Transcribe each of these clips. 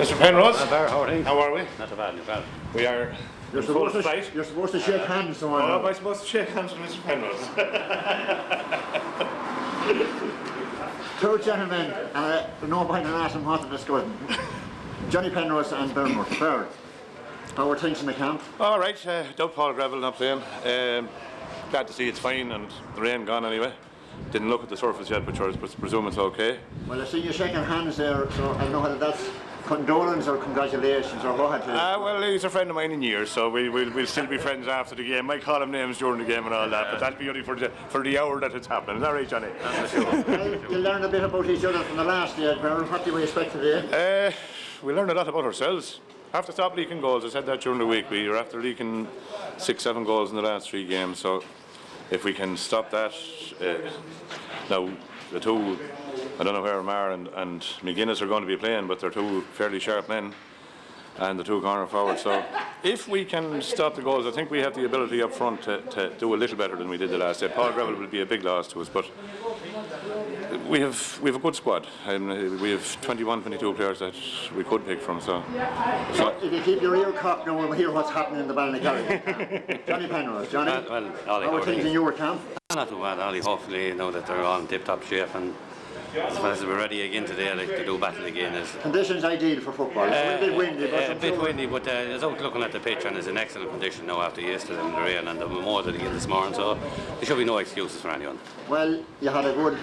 Mr. Penrose, How are we? Not too bad, not bad. We are You're supposed to shake hands, so Oh, am I supposed to shake hands with Mr. Penrose? Two gentlemen, no point in asking what to discuss. Johnny Penrose and Bernard. Third. How were things in the camp? All right, Doug Paul Gravel not playing. Glad to see it's fine and the rain gone anyway. Didn't look at the surface yet, but presume it's okay. Well, I see you shaking hands there, so I don't know whether that's condolence or congratulations or what. Well, he's a friend of mine in years, so we'll still be friends after the game. Might call him names during the game and all that, but that'll be only for the hour that it's happening. Is that right, Johnny? Well, you learned a bit about each other from the last year, Bernard. What do we expect today? We learned a lot about ourselves. Have to stop leaking goals. I said that during the week. We are after leaking 6-7 goals in the last 3 games, so if we can stop that. Now, the two, I don't know where Mar and McGuinness are going to be playing, but they're two fairly sharp men, and the two corner forwards. So if we can stop the goals, I think we have the ability up front to do a little better than we did the last day. Paul Gravel will be a big loss to us, but we have a good squad, and we have 21, 22 players that we could pick from. So if you keep your ear cocked, now we'll hear what's happening in the Ballinagally. Johnny Penrose, Johnny. Ollie, how are things in your camp? Not too bad, Ollie. Hopefully, you know that they're all in tip-top shape, and as far as we're ready again today, like to do battle again. Conditions ideal for football. It's a bit windy, but a bit windy, but it's out looking at the pitch and it's in excellent condition now after yesterday and the rain and the mimosa again this morning. So there should be no excuses for anyone. Well, you had a good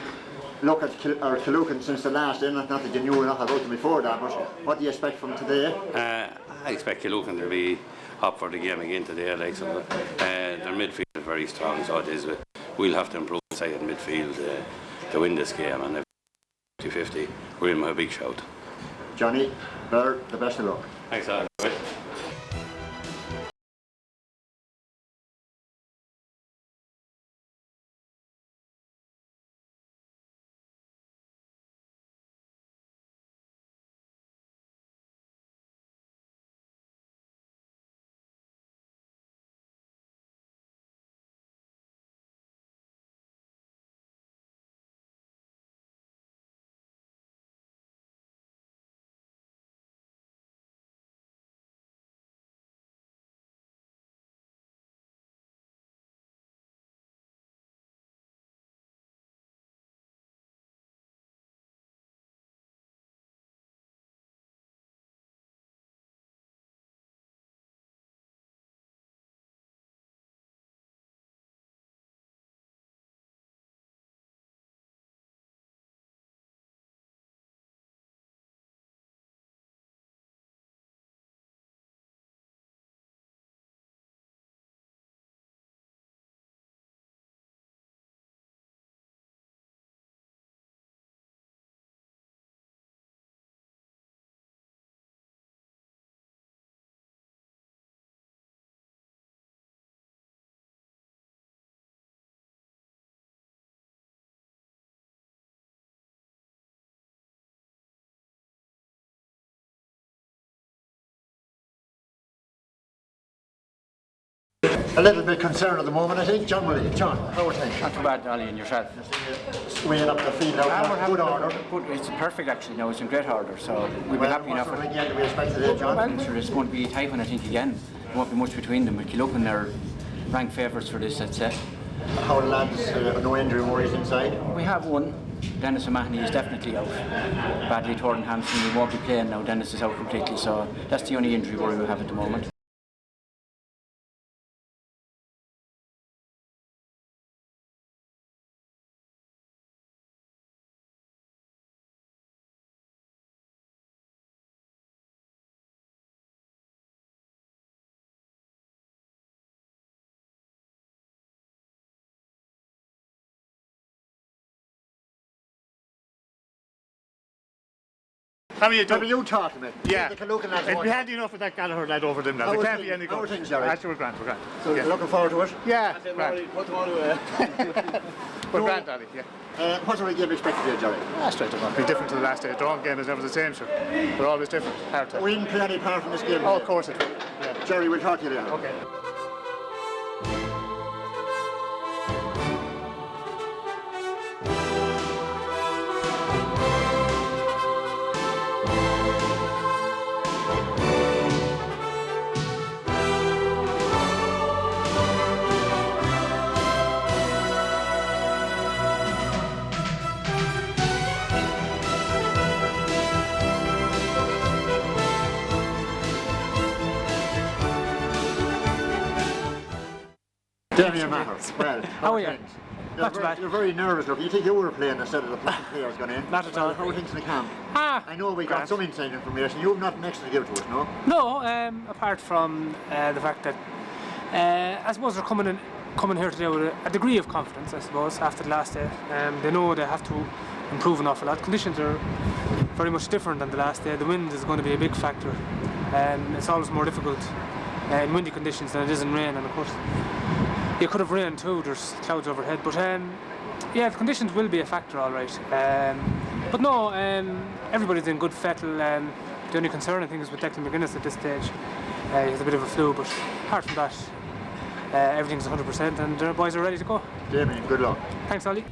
look at Killucan since the last day. Not that you knew enough about them before that, but what do you expect from today? I expect Killucan to be up for the game again today. Like so, their midfield is very strong, so it is. We'll have to improve inside in midfield to win this game, and if 50-50, we're in with a big shout. Johnny, Bird, the best of luck. Thanks, Ollie. A little bit concerned at the moment, I think. John, how are things? Not too bad, Ollie, and yourself. Weighing up the field now, good order. It's perfect actually now, it's in great order, so we'll be happy enough. What do we expect today, John? Well, sure, it's going to be a tight one, I think, again. There won't be much between them, but Killucan are ranked favourites for this, I'd say. How are the lads, no injury worries inside? We have one. Dennis O'Mahony is definitely out. Badly torn hamstring, he won't be playing now. Dennis is out completely, so that's the only injury worry we have at the moment. How are you doing? Maybe you talk to me. Yeah. It'd be handy enough with that Gallagher lad over them now. How There are can't be things- any how are good. things, Jerry? Actually, we're grand. So Yeah. you're looking forward to it? Yeah, grand. We're grand, Daddy, yeah. What are we game expected here, Jerry? Straight up. Be different to the last day. The Dawn game is never the same, sure. We're always different. Hard to. We didn't play any part in this game. Oh, of course it will. Yeah. Jerry, we'll talk to you later. Okay. Damien Maher. Well, How are you? things? Not too bad. You're very nervous looking. You think you were playing instead of the players going in? Not at all. How are things in the camp? I know we got grand. some inside information. You have nothing extra to give to us, no? No, apart from the fact that I suppose they're coming here today with a degree of confidence, I suppose, after the last day. They know they have to improve an awful lot. Conditions are very much different than the last day. The wind is going to be a big factor. It's always more difficult in windy conditions than it is in rain, and of course it could have rained too. There's clouds overhead, but yeah, the conditions will be a factor, all right. But no, everybody's in good fettle. The only concern I think is with Declan McGuinness at this stage. He has a bit of a flu, but apart from that, everything's 100%, and the boys are ready to go. Damien, good luck. Thanks, Ollie.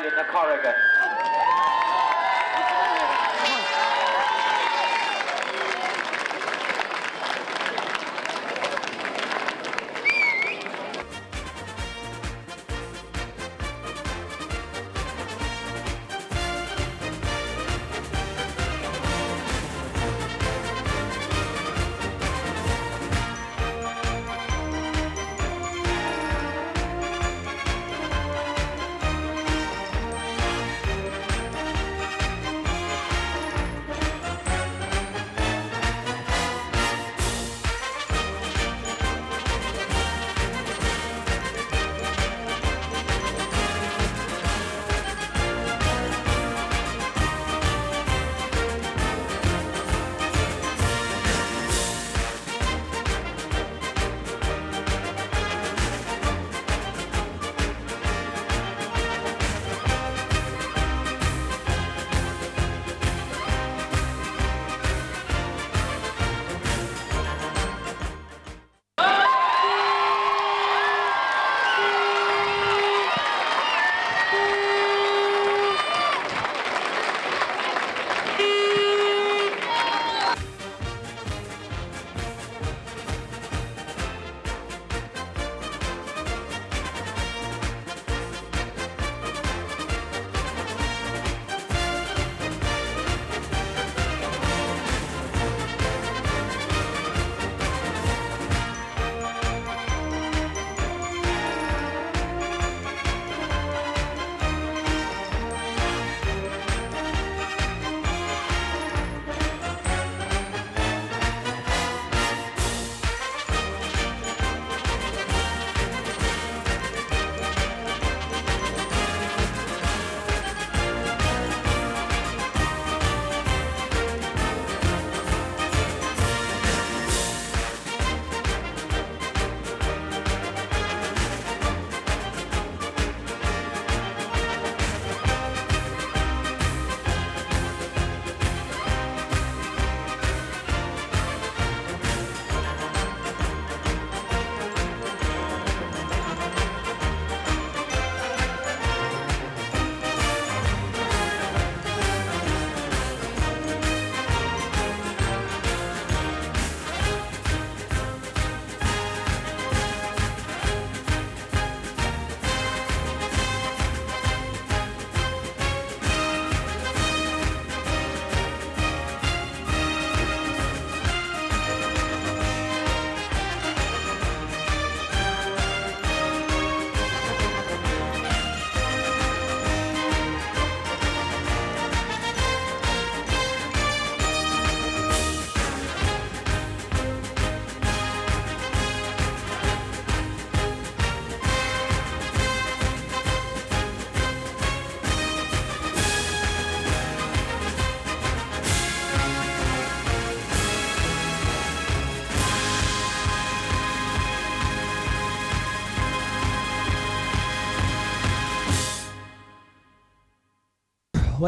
Elliott na Corrigan.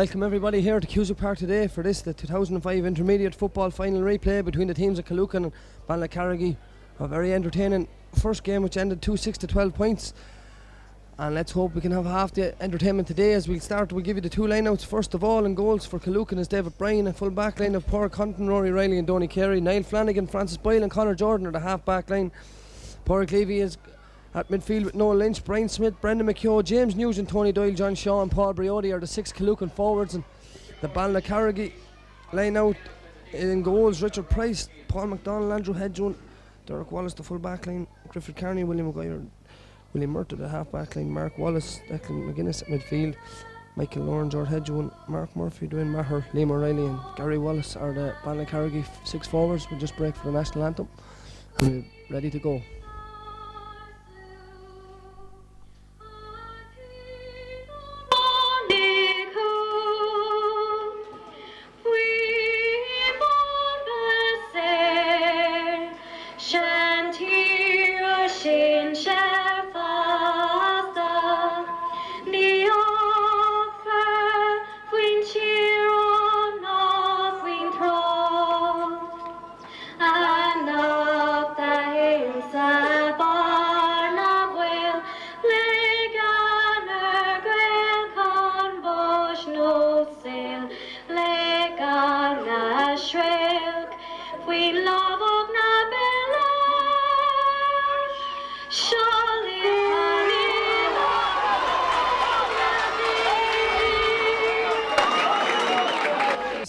Welcome everybody here to Cusack Park today for the 2005 Intermediate Football Final replay between the teams of Caloocan and Balnacarrigy. A very entertaining first game which ended 2-6 to 12 points. And let's hope we can have half the entertainment today. As we'll give you the two lineouts. First of all, in goals for Caloocan is David Bryan, a full back line of Pádraig Hunton, Rory Riley and Donny Carey. Niall Flanagan, Francis Boyle and Conor Jordan are the half back line. Pádraig Levy is at midfield with Noel Lynch, Brian Smith, Brendan McHugh, James Nugent, Tony Doyle, John Shaw and Paul Briody are the six Caloocan forwards. And the Balnacarrigy line out in goals, Richard Price, Paul McDonald, Andrew Hedgeon, Derek Wallace the full back line, Griffith Carney, William Maguire, William Murtagh the half back line, Mark Wallace, Declan McGuinness at midfield, Michael Lauren, George Hedgeon, Mark Murphy, Dwayne Maher, Liam O'Reilly and Gary Wallace are the Balnacarrigy six forwards. We'll just break for the national anthem and we're ready to go. And up the hillside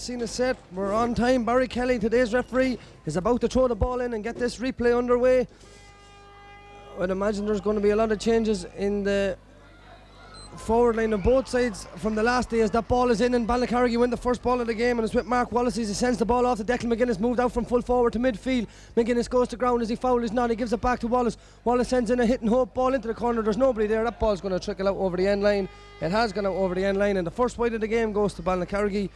scene is set. We're on time. Barry Kelly, today's referee, is about to throw the ball in and get this replay underway. I'd imagine there's going to be a lot of changes in the forward line of both sides from the last day as that ball is in, and Ballycarrigy win the first ball of the game, and it's with Mark Wallace as he sends the ball off to Declan McGuinness, moved out from full forward to midfield. McGuinness goes to ground as he foul is not, he gives it back to Wallace. Wallace sends in a hit and hope ball into the corner, there's nobody there, that ball's going to trickle out over the end line. It has gone out over the end line, and the first wide of the game goes to Ballycarrigy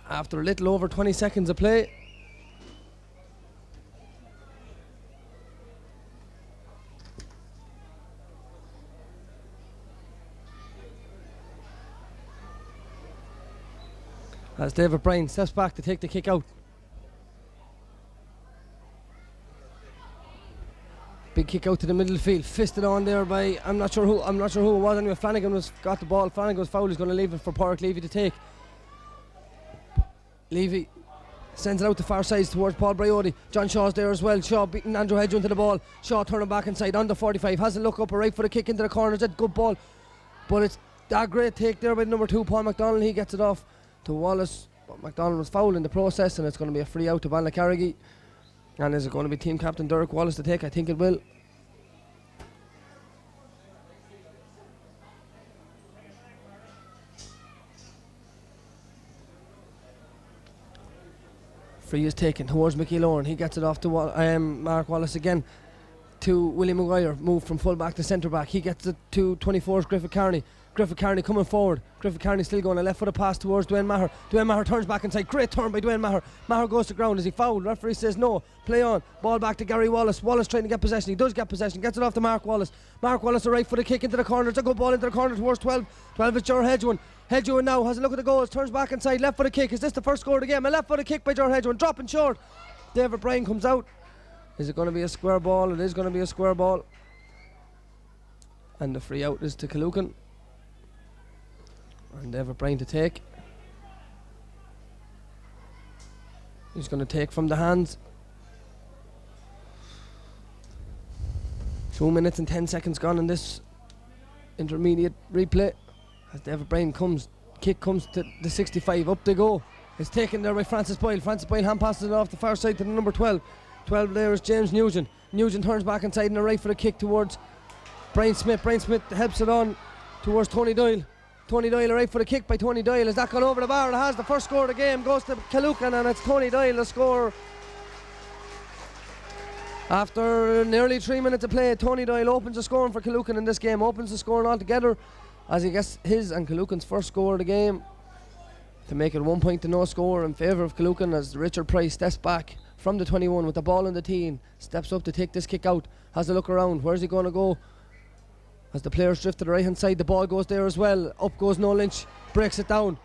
after a little over 20 seconds of play. As David Bryan steps back to take the kick out. Big kick out to the middle of the field, fisted on there by I'm not sure who it was. Anyway, Flanagan got the ball. Flanagan was fouled. He's going to leave it for Pádraig Levy to take. Levy sends it out the far side towards Paul Briody. John Shaw's there as well. Shaw beating Andrew Hedge into the ball. Shaw turning back inside on the 45. Has a look up, a right foot, a kick into the corner. It's a good ball, but it's that great take there by number 2, Paul McDonald. He gets it off to Wallace, but McDonald was fouled in the process, and it's going to be a free out to Ballycarrigy. And is it going to be team captain Derek Wallace to take? I think it will. Free is taken towards Mickey Loran. He gets it off to Mark Wallace again to Willie Maguire. Moved from full back to centre back. He gets it to 24's Griffith Kearney. Griffith Kearney coming forward. Griffith Kearney still going a left foot pass towards Dwayne Maher. Dwayne Maher turns back inside. Great turn by Dwayne Maher. Maher goes to ground as he fouled. Referee says no. Play on. Ball back to Gary Wallace. Wallace trying to get possession. He does get possession. Gets it off to Mark Wallace. Mark Wallace a right foot, a kick into the corner. It's a good ball into the corner towards 12. 12 is Ger Hedgewan. Hedgewan now has a look at the goals. Turns back inside. Left foot a kick. Is this the first score of the game? A left foot a kick by Ger Hedgewan. Dropping short. David Bryan comes out. Is it going to be a square ball? It is going to be a square ball. And the free out is to Killucan. And David Bryan to take. He's going to take from the hands. 2 minutes and 10 seconds gone in this intermediate replay. As David Bryan comes, kick comes to the 65, up they go. It's taken there by Francis Boyle. Francis Boyle hand passes it off the far side to the number 12. 12 there is James Nugent. Nugent turns back inside and a right for a kick towards Brian Smith. Brian Smith helps it on towards Tony Doyle. Tony Doyle, a right for a kick by Tony Doyle. Has that gone over the bar? It has. The first score of the game goes to Killucan, and it's Tony Doyle the score. After nearly 3 minutes of play, Tony Doyle opens the scoring for Killucan in this game, opens the scoring altogether as he gets his and Killucan's first score of the game to make it 1 point to no score in favour of Killucan as Richard Price steps back from the 21 with the ball in the tee and steps up to take this kick out. Has a look around. Where's he going to go? As the players drift to the right hand side, the ball goes there as well. Up goes Noel Lynch, breaks it down.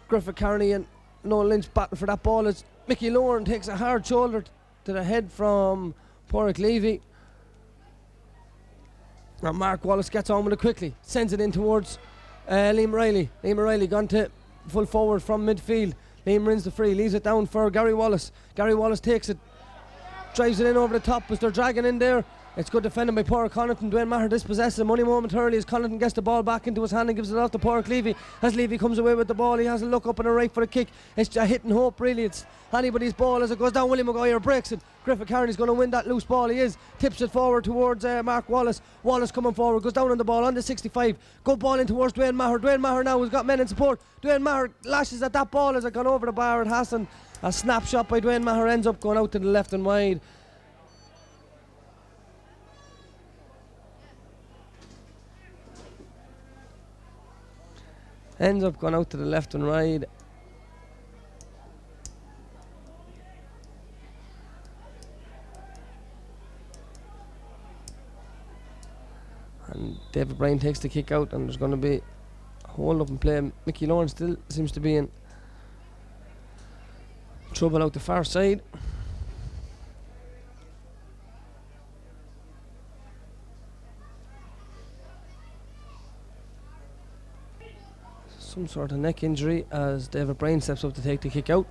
Griffith Kearney and Noel Lynch batting for that ball as Mickey Loran takes a hard shoulder to the head from Pádraig Levy. And Mark Wallace gets on with it quickly, sends it in towards Liam Riley. Liam Riley gone to full forward from midfield. Liam wins the free, leaves it down for Gary Wallace. Gary Wallace takes it, drives it in over the top as they're dragging in there. It's good defending by Pádraig Connaughton. Dwayne Maher dispossesses him only momentarily as Connaughton gets the ball back into his hand and gives it off to Pádraig Levy. As Levy comes away with the ball, he has a look up and a right for a kick. It's a hit and hope really. It's anybody's ball as it goes down. Willie Maguire breaks it. Griffith Kearney's going to win that loose ball. He is. Tips it forward towards Mark Wallace. Wallace coming forward, goes down on the ball on the 65. Good ball in towards Dwayne Maher. Dwayne Maher now has got men in support. Dwayne Maher lashes at that ball as it gone over the bar. It hasn't. A snapshot by Dwayne Maher ends up going out to the left and wide. Ends up going out to the left and right. And David Bryan takes the kick out, and there's going to be a hold up and play. Mickey Loran still seems to be in trouble out the far side. Some sort of neck injury as David Bryan steps up to take the kick out.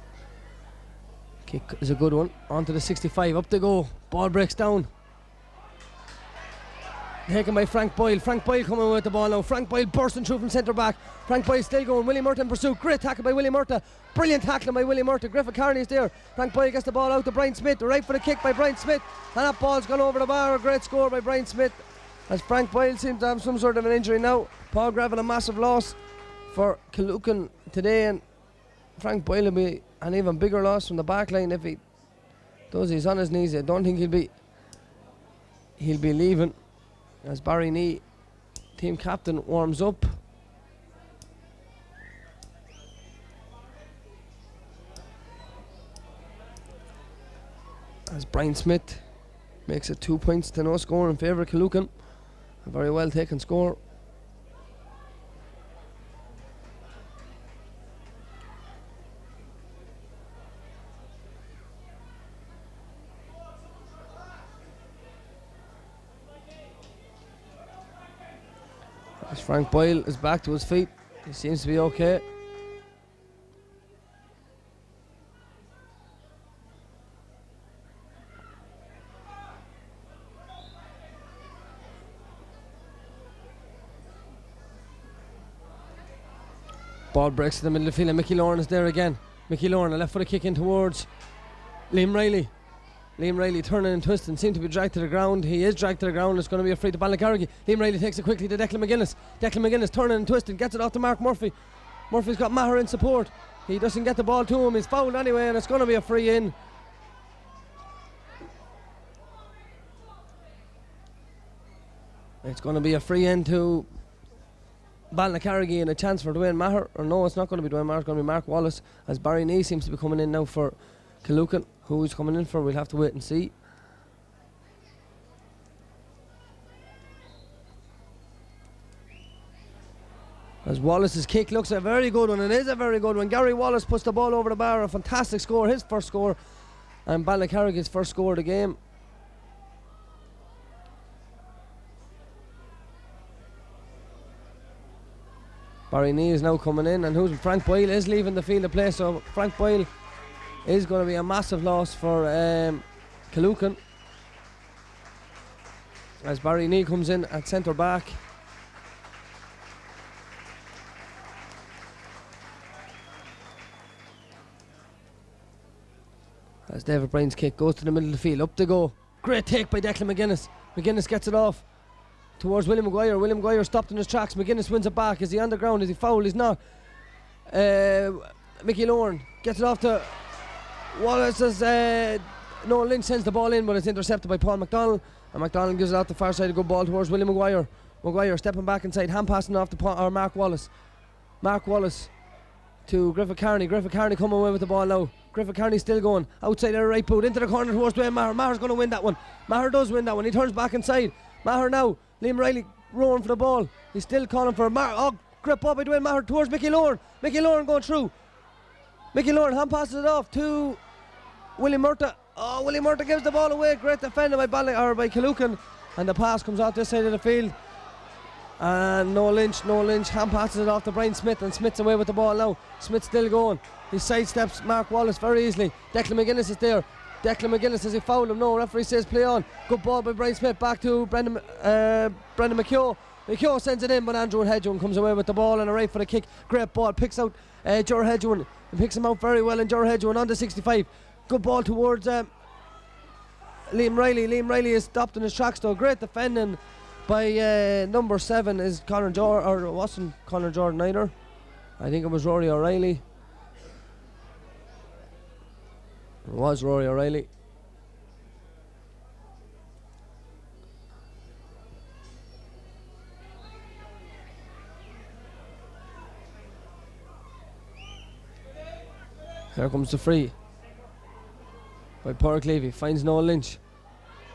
Kick is a good one. Onto the 65, up they go. Ball breaks down. taken by Frank Boyle. Frank Boyle coming with the ball now. Frank Boyle bursting through from centre back. Frank Boyle still going. Willie Murta in pursuit. Great tackle by Willie Murta. Brilliant tackling by Willie Murta. Griffith Carney's there. Frank Boyle gets the ball out to Brian Smith. Right for the kick by Brian Smith. And that ball's gone over the bar. A great score by Brian Smith. As Frank Boyle seems to have some sort of an injury now. Paul Gravel a massive loss for Killucan today, and Frank Boyle will be an even bigger loss from the back line if he does. He's on his knees. I don't think he'll be leaving as Barry Nee, team captain, warms up. As Brian Smith makes it 2 points to no score in favour of Killucan. A very well taken score. As Frank Boyle is back to his feet, he seems to be okay. Ball breaks to the middle of the field and Mickey Lauren is there again. Mickey Lauren, a left foot kick in towards Liam Riley. Liam Riley turning and twisting, seemed to be dragged to the ground. He is dragged to the ground. It's going to be a free to Ballincarrigy. Liam Riley takes it quickly to Declan McGuinness. Declan McGuinness turning and twisting, gets it off to Mark Murphy. Murphy's got Maher in support. He doesn't get the ball to him. He's fouled anyway, and it's going to be a free in. It's going to be a free in to Ballincarrigy and a chance for Dwayne Maher. Or no, it's not going to be Dwayne Maher. It's going to be Mark Wallace, as Barry Nee seems to be coming in now for Killucan. Who he's coming in for, we'll have to wait and see. As Wallace's kick looks a very good one, and is a very good one. Gary Wallace puts the ball over the bar, a fantastic score, his first score, and Ballincarrigy's first score of the game. Barry Nee is now coming in, and Frank Boyle is leaving the field of play, so Frank Boyle is going to be a massive loss for Killucan. As Barry Nee comes in at centre back. As David Bryan's kick goes to the middle of the field, up they go. Great take by Declan McGuinness. McGuinness gets it off towards William Maguire. William Maguire stopped in his tracks. McGuinness wins it back. Is he on the ground? Is he fouled? He's not. Mickey Lauren gets it off to Wallace as Noel Lynch sends the ball in, but it's intercepted by Paul McDonald, and McDonald gives it out the far side. A good ball towards William Maguire. Maguire stepping back inside, hand passing off to Mark Wallace. Mark Wallace to Griffith Carney. Griffith Carney coming away with the ball now. Griffith Carney still going outside of the right boot into the corner towards Dwayne Maher. Maher's going to win that one. Maher does win that one. He turns back inside. Maher now. Liam Riley roaring for the ball. He's still calling for Maher. Oh, grip up by Dwayne Maher towards Mickey Lauren. Mickey Lauren going through. Mickey Lauren hand passes it off to Willie Murta. Oh, Willie Murta gives the ball away. Great defender by Killucan, and the pass comes out this side of the field. And no Lynch hand passes it off to Brian Smith, and Smith's away with the ball now. Smith's still going. He sidesteps Mark Wallace very easily. Declan McGuinness is there. Declan McGuinness, as he fouled him? No, referee says play on. Good ball by Brian Smith back to Brendan McHugh. McHugh sends it in, but Andrew Hedgewan comes away with the ball and a right for the kick. Great ball, picks out Ger Hedgewan. He picks him out very well, and Ger Hedgewan on the 65. Good ball towards Liam Riley. Liam Riley is stopped in his tracks though. Great defending by number 7 is Conor Jordan, or it wasn't Conor Jordan either. I think it was Rory O'Reilly. It was Rory O'Reilly. Here comes the free by Pádraig Levy. Finds Noel Lynch.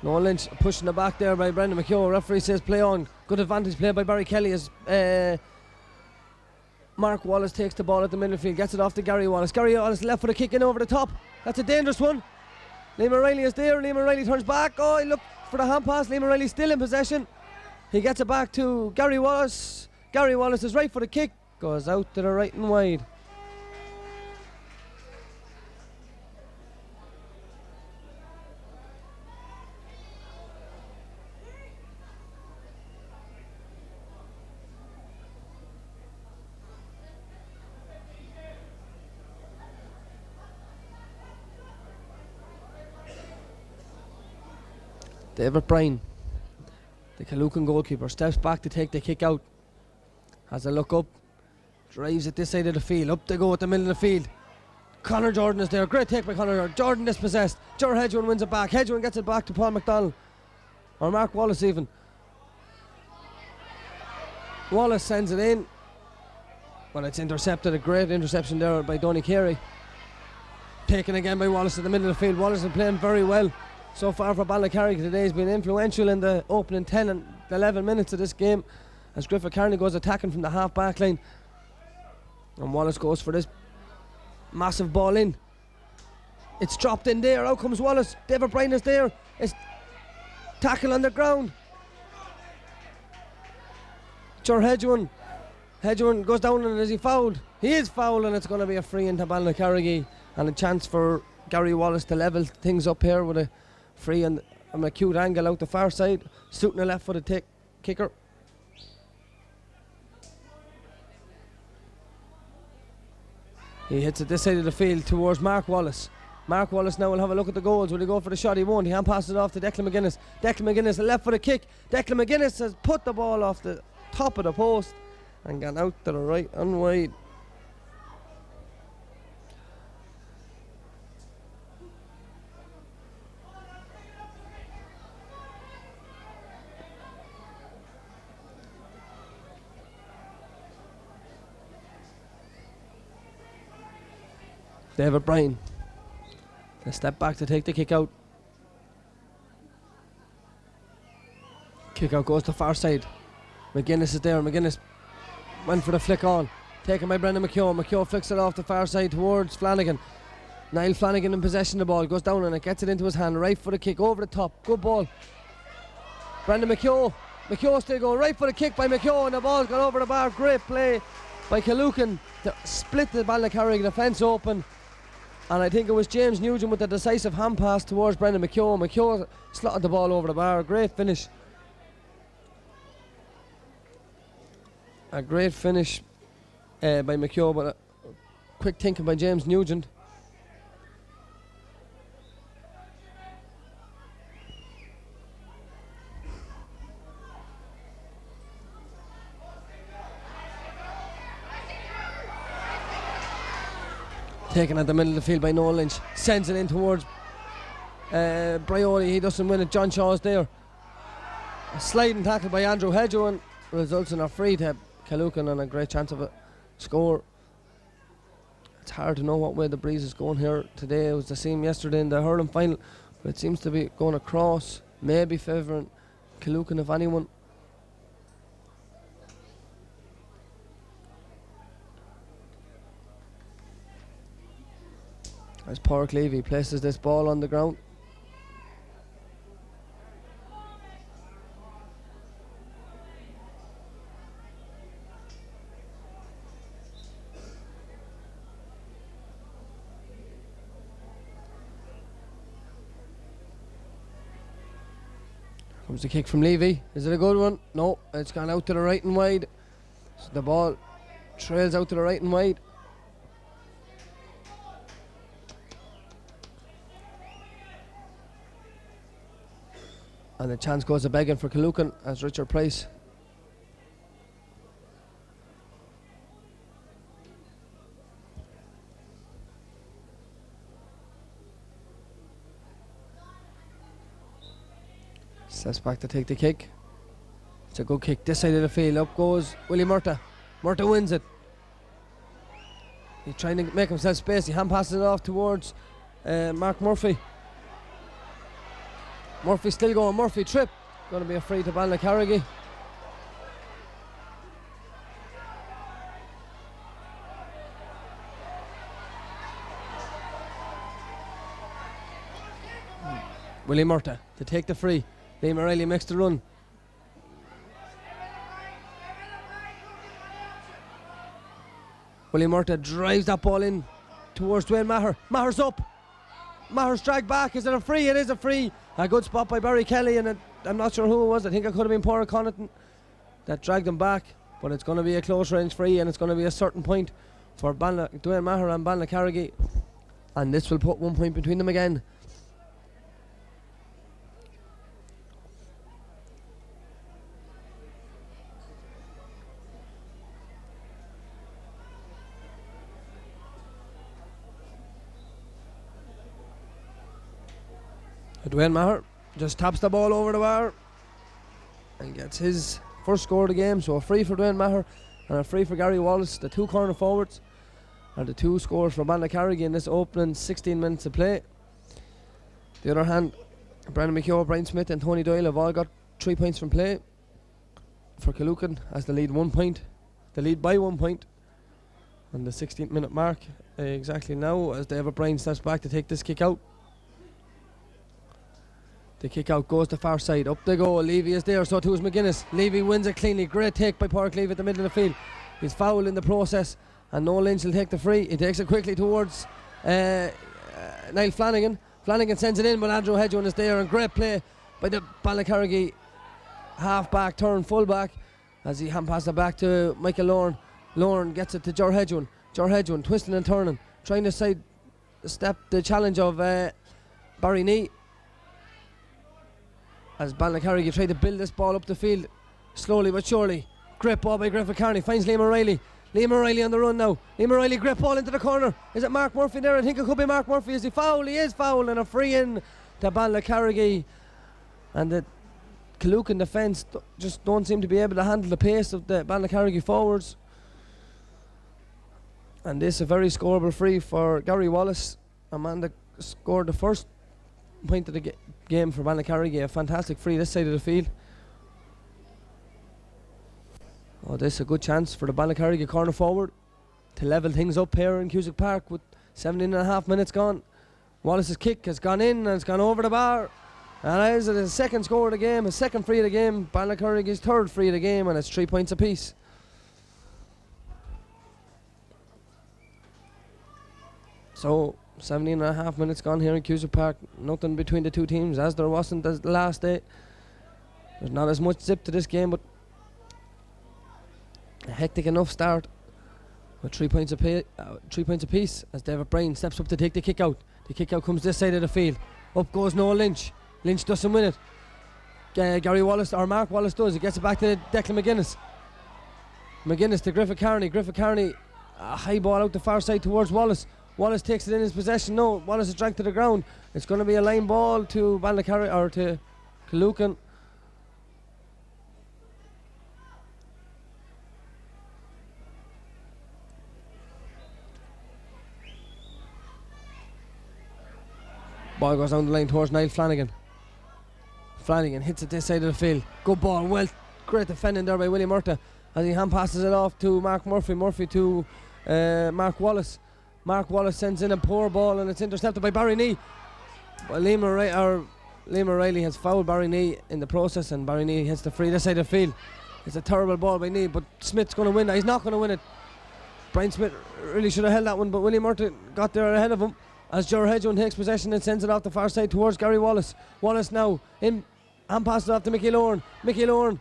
Noel Lynch pushing the back there by Brendan McHugh. Referee says play on. Good advantage play by Barry Kelly as Mark Wallace takes the ball at the middle field. Gets it off to Gary Wallace. Gary Wallace left for a kick in over the top. That's a dangerous one. Liam O'Reilly is there. Liam O'Reilly turns back. Oh, he looked for the hand pass. Liam O'Reilly still in possession. He gets it back to Gary Wallace. Gary Wallace is right for the kick. Goes out to the right and wide. David Bryan, the Kaloocan goalkeeper, steps back to take the kick out. Has a look up, drives it this side of the field, up they go at the middle of the field. Conor Jordan is there, great take by Conor Jordan. Jordan dispossessed, Ger Hedgewan wins it back, Hedgewan gets it back to Paul McDonald, or Mark Wallace even. Wallace sends it in, but it's intercepted, a great interception there by Donny Carey. Taken again by Wallace in the middle of the field. Wallace is playing very well so far for Ballycarrick today. He's been influential in the opening 10 and 11 minutes of this game as Griffith Kearney goes attacking from the half back line, and Wallace goes for this massive ball in. It's dropped in there, out comes Wallace. David Bryan is there, it's tackle on the ground. Ger Hedgewan goes down, and is he fouled? He is fouled, and it's going to be a free into Ballycarrick, and a chance for Gary Wallace to level things up here with a free and an acute angle out the far side, suiting a left footed kicker. He hits it this side of the field towards Mark Wallace. Mark Wallace now will have a look at the goals. Will he go for the shot? He won't. He hand passes it off to Declan McGuinness. Declan McGuinness, a left footed kick. Declan McGuinness has put the ball off the top of the post and gone out to the right and wide. David Bryan, a step back to take the kick out. Kick out goes to far side. McGuinness is there. McGuinness went for the flick on. Taken by Brendan McKeown. McKeown flicks it off the far side towards Flanagan. Niall Flanagan in possession of the ball. Goes down and it gets it into his hand. Right for the kick over the top. Good ball. Brendan McKeown. McKeown still going. Right for the kick by McKeown. The ball's gone over the bar. Great play by Kaloocan to split the Ballycarrick defence open. And I think it was James Nugent with the decisive hand pass towards Brendan McKeown. McKeown slotted the ball over the bar. Great finish. A great finish by McKeown, but a quick thinking by James Nugent. Taken at the middle of the field by Noel Lynch. Sends it in towards Bryony. He doesn't win it. John Shaw's there. A sliding tackle by Andrew Hedgewan results in a free to Kaloocan and a great chance of a score. It's hard to know what way the breeze is going here today. It was the same yesterday in the hurling final, but it seems to be going across, maybe favouring Kaloocan if anyone. As Pádraig Levy places this ball on the ground. Comes the kick from Levy. Is it a good one? No, it's gone out to the right and wide. So the ball trails out to the right and wide. And the chance goes a begging for Kaloocan as Richard Price. Steps back to take the kick. It's a good kick this side of the field. Up goes Willie Murtagh. Murtagh wins it. He's trying to make himself space. He hand passes it off towards Mark Murphy. Murphy still going. Murphy trip. Going to be a free to Ballycarrick. Willie Murtagh to take the free. Liam O'Reilly makes the run. Willie Murtagh drives that ball in towards Dwayne Maher. Maher's up. Maher's dragged back. Is it a free? It is a free. A good spot by Barry Kelly, and I'm not sure who it was. I think it could have been Pádraig Connaughton that dragged him back, but it's going to be a close range free, and it's going to be a certain point for Dwayne Maher and Ballycarrick, and this will put 1 point between them again. Dwayne Maher just taps the ball over the bar and gets his first score of the game. So a free for Dwayne Maher and a free for Gary Wallace. The two corner forwards are the two scores for Balnacarrigy in this opening 16 minutes of play. The other hand, Brendan McHugh, Brian Smith and Tony Doyle have all got 3 points from play for Killucan as they lead 1 point. They lead by 1 point on the 16th minute mark exactly now as David Bryan steps back to take this kick out. The kick out goes to far side. Up they go. Levy is there, so too is McGuinness. Levy wins it cleanly. Great take by Pádraig Levy at the middle of the field. He's fouled in the process, and Noel Lynch will take the free. He takes it quickly towards Niall Flanagan. Flanagan sends it in, but Andrew Hedgeon is there, and great play by the Balnacarrigy half-back, turn full-back, as he hand passes it back to Michael Lorne. Lorne gets it to Ger Hedgeon. Ger Hedgeon twisting and turning, trying to sidestep the challenge of Barry Nee. As Balnacarrigy try to build this ball up the field slowly but surely. Great ball by Griffith Carney, finds Liam O'Reilly. Liam O'Reilly on the run now. Liam O'Reilly, great ball into the corner. Is it Mark Murphy there? I think it could be Mark Murphy. Is he foul? He is foul, and a free in to Balnacarrigy. And the Killucan defence just don't seem to be able to handle the pace of the Balnacarrigy forwards. And this a very scoreable free for Gary Wallace. Amanda scored the first point of the game for Balnacarrigy. A fantastic free this side of the field. Oh, this is a good chance for the Balnacarrigy corner forward to level things up here in Cusack Park with 17.5 minutes gone. Wallace's kick has gone in and it's gone over the bar. And that is his second score of the game, his second free of the game. Balnacarrigy's third free of the game, and it's 3 points apiece. So 17.5 minutes gone here in Cusack Park. Nothing between the two teams, as there wasn't the last day. There's not as much zip to this game, but a hectic enough start with 3 points apiece as David Bryan steps up to take the kick out. The kick out comes this side of the field. Up goes Noel Lynch. Lynch doesn't win it. Gary Wallace, or Mark Wallace does. He gets it back to Declan McGuinness. McGuinness to Griffith Carney. Griffith Carney, a high ball out the far side towards Wallace. Wallace takes it in his possession. No, Wallace is dragged to the ground. It's going to be a line ball to Balnacarrigy, or to Killucan. Ball goes down the line towards Niall Flanagan. Flanagan hits it this side of the field. Good ball, well, great defending there by Willie Murtagh as he hand passes it off to Mark Murphy. Murphy to Mark Wallace. Mark Wallace sends in a poor ball and it's intercepted by Barry Nee. Well, Liam O'Reilly has fouled Barry Nee in the process, and Barry Nee hits the free this side of the field. It's a terrible ball by Nee, but Smith's going to win that. He's not going to win it. Brian Smith really should have held that one, but Willie Murtagh got there ahead of him as Ger Hedgeon takes possession and sends it off the far side towards Gary Wallace. Wallace now in, and passes it off to Mickey Lorne. Mickey Lorne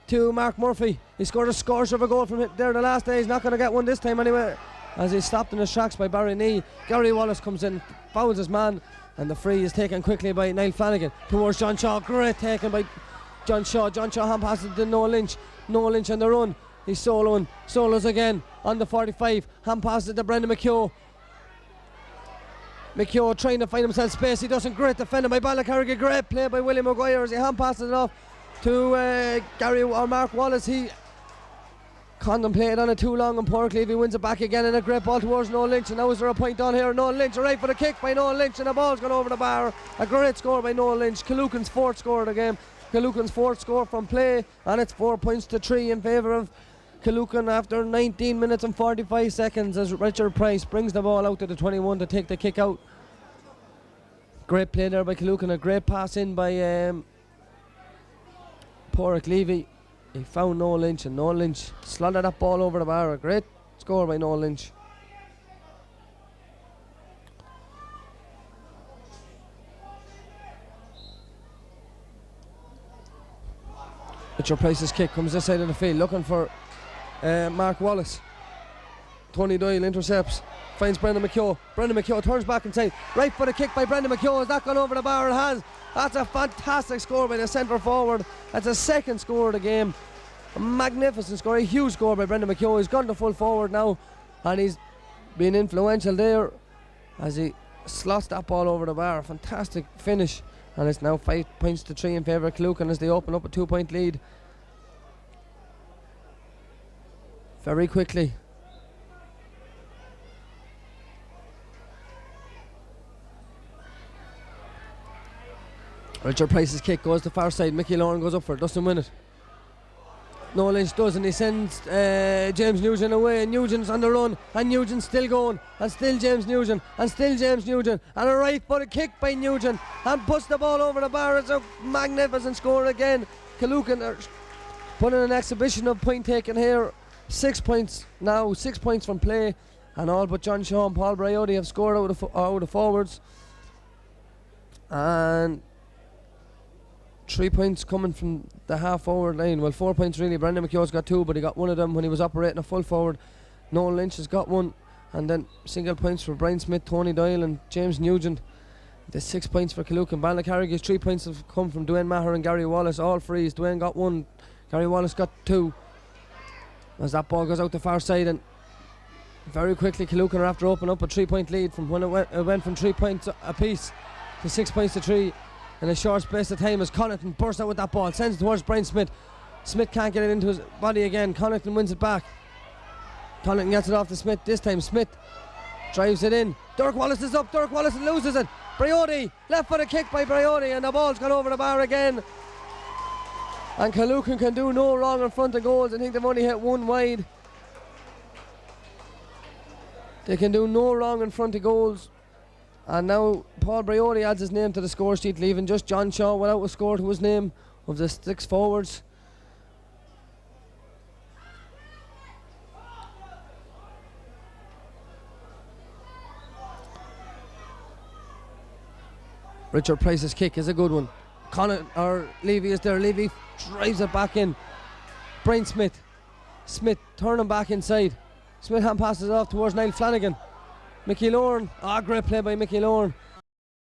to Mark Murphy. He scored a scorcher of a goal from it there the last day. He's not going to get one this time anyway, as he's stopped in his tracks by Barry Nee. Gary Wallace comes in, fouls his man, and the free is taken quickly by Niall Flanagan towards John Shaw. Great taken by John Shaw. John Shaw hand passes to Noel Lynch. Noel Lynch on the run. He's soloing. Solos again on the 45. Hand passes to Brendan McHugh. McHugh trying to find himself space. He doesn't. Great defending by Balnacarrigy. Great play by William Maguire as he hand passes it off to Gary or Mark Wallace. He contemplated on it too long, and Pádraig Levy wins it back again, and a great ball towards Noel Lynch. And now is there a point on here? Noel Lynch, right for the kick by Noel Lynch, and the ball's gone over the bar. A great score by Noel Lynch. Killucan's fourth score of the game. Killucan's fourth score from play, and it's 4 points to 3 in favour of Killucan after 19 minutes and 45 seconds as Richard Price brings the ball out to the 21 to take the kick out. Great play there by Killucan, a great pass in by Pádraig Levy. He found Noel Lynch, and Noel Lynch slotted that ball over the bar. A great score by Noel Lynch. Richard Price's kick comes this side of the field, looking for Mark Wallace. Tony Doyle intercepts, finds Brendan McHugh. Brendan McHugh turns back inside. Right for the kick by Brendan McHugh. Has that gone over the bar? It has. That's a fantastic score by the centre forward. That's a second score of the game. A magnificent score, a huge score by Brendan McHugh. He's gone to full forward now, and he's been influential there as he slots that ball over the bar. Fantastic finish And it's now 5 points to 3 in favour of Killucan as they open up a 2-point lead. Very quickly. Richard Price's kick goes to far side. Mickey Lauren goes up for it, doesn't win it. Noel Lynch does, and he sends James Nugent away, and Nugent's on the run, and Nugent's still going, and still James Nugent, and still James Nugent, and a right footed kick by Nugent, and puts the ball over the bar. It's a magnificent score again. Killucan are putting an exhibition of point taking here. 6 points now, 6 points from play, and all but John Shaw and Paul Briotti have scored out of forwards. And 3 points coming from the half forward line. Well, 4 points really. Brendan McKeown's got 2, but he got one of them when he was operating a full forward. Noel Lynch has got 1, and then single points for Brian Smith, Tony Doyle, and James Nugent. There's 6 points for Killucan. Balnacarrigy's 3 points have come from Dwayne Maher and Gary Wallace, all frees. Dwayne got 1, Gary Wallace got 2. As that ball goes out the far side, and very quickly Killucan are after opening up a 3-point lead from when it went from 3 points apiece to 6 points to 3 in a short space of time as Connaughton bursts out with that ball, sends it towards Brian Smith. Smith can't get it into his body again. Connaughton wins it back. Connaughton gets it off to Smith. This time Smith drives it in. Dirk Wallace is up. Dirk Wallace loses it. Briotti, left footed kick by Briotti, and the ball's gone over the bar again. And Killucan can do no wrong in front of goals. I think they've only hit 1 wide. They can do no wrong in front of goals. And now Paul Briotti adds his name to the score sheet, leaving just John Shaw without a score to his name of the 6 forwards. Richard Price's kick is a good one. Levy is there. Levy drives it back in. Brian Smith. Smith turning back inside. Smith hand passes it off towards Niall Flanagan. Mickey Lauren. Great play by Mickey Lauren.